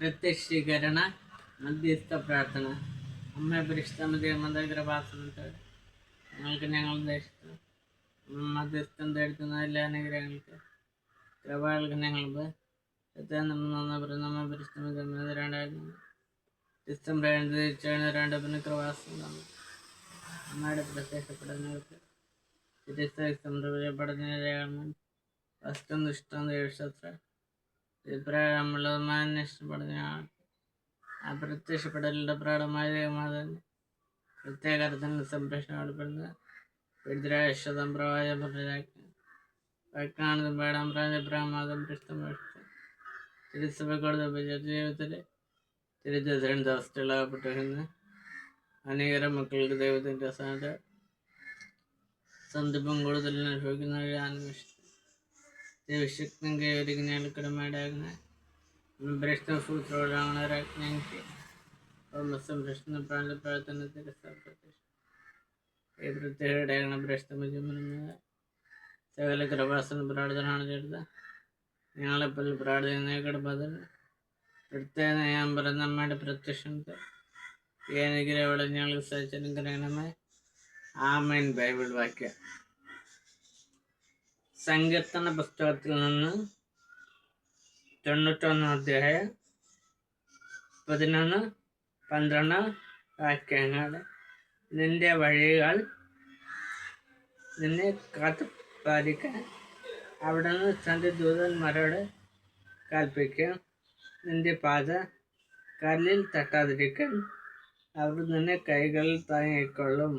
പ്രത്യക്ഷീകരണ മധ്യസ്ഥ പ്രാർത്ഥന. അമ്മ പരിശുദ്ധ దగ్గర വാസനത്തോടെ ഞങ്ങൾക്ക് ഞങ്ങളുടെ ദേശത്ത് മധ്യസ്ഥം തേടുന്ന എല്ലാ അനുഗ്രഹങ്ങൾക്ക് കൃപകൾക്ക് ഞങ്ങൾക്ക് നമ്മ പരിശുദ്ധ ഡിസംബർ 2 പിന്നെ കൃപാസം അമ്മയുടെ പ്രത്യക്ഷപ്പെടുന്നവർക്ക് പഠന വസ്തു ഇഷ്ടം ദേവശാസ്ത്ര അഭിപ്രായമുള്ളതുമായ ഇഷ്ടപ്പെടുന്ന ആ പ്രത്യക്ഷപ്പെടലിൻ്റെ പ്രാടമായ ദൈവമാതാൻ പ്രത്യേക അർത്ഥങ്ങൾ സംരക്ഷണം ഏർപ്പെടുന്ന വിദ്രാശതം പ്രവാച വാക്കാണതും പാടാൻ പ്രാജപ്രാമാതം പ്രശ്നമേഷിച്ചു തിരുസഭകളുടെ ജീവിതത്തിൽ തിരുജ അവസ്ഥകളാകപ്പെട്ടിരുന്ന അനേകം മക്കൾക്ക് ദൈവത്തിൻ്റെ സ്ഥാനത്ത് സന്ദർഭം കൂടുതൽ അനുഭവിക്കുന്ന അന്വേഷിച്ചു ദൈവശക്തം കൈവരിക്കുന്ന കടമയുണ്ടാകുന്ന ഭ്രഷ്ടസൂത്രോടാണ് സംരക്ഷണ പ്രാർത്ഥനത്തിൽ ഈ പ്രത്യേകതയാണ് ഭ്രഷ്ടമുചുമെന്നത് സകല കൃപാസന പ്രാർത്ഥനയാണ് ചെയ്തത്. ഞങ്ങളെപ്പോൾ പ്രാർത്ഥന കിടപ്പതിൽ പ്രത്യേക ഞാൻ പറഞ്ഞ അമ്മയുടെ പ്രത്യക്ഷത്തെ ഈ അനുഗ്രഹങ്ങളെ ഞങ്ങൾ സഹിച്ചനുഗ്രഹണമേ. ആമേൻ. ബൈബിൾ വാക്യം സങ്കീർത്തന പുസ്തകത്തിൽ നിന്ന് 91 അധ്യായം 11-12 വാക്യങ്ങൾ. നിന്റെ വഴികൾ നിന്നെ കാത്തു പാലിക്കാൻ അവിടുന്ന് തൻ്റെ ദൂതന്മാരോട് കൽപ്പിക്കും. നിന്റെ പാത കല്ലിൽ തട്ടാതിരിക്കാൻ അവർ നിന്നെ കൈകളിൽ താങ്ങിക്കൊള്ളും.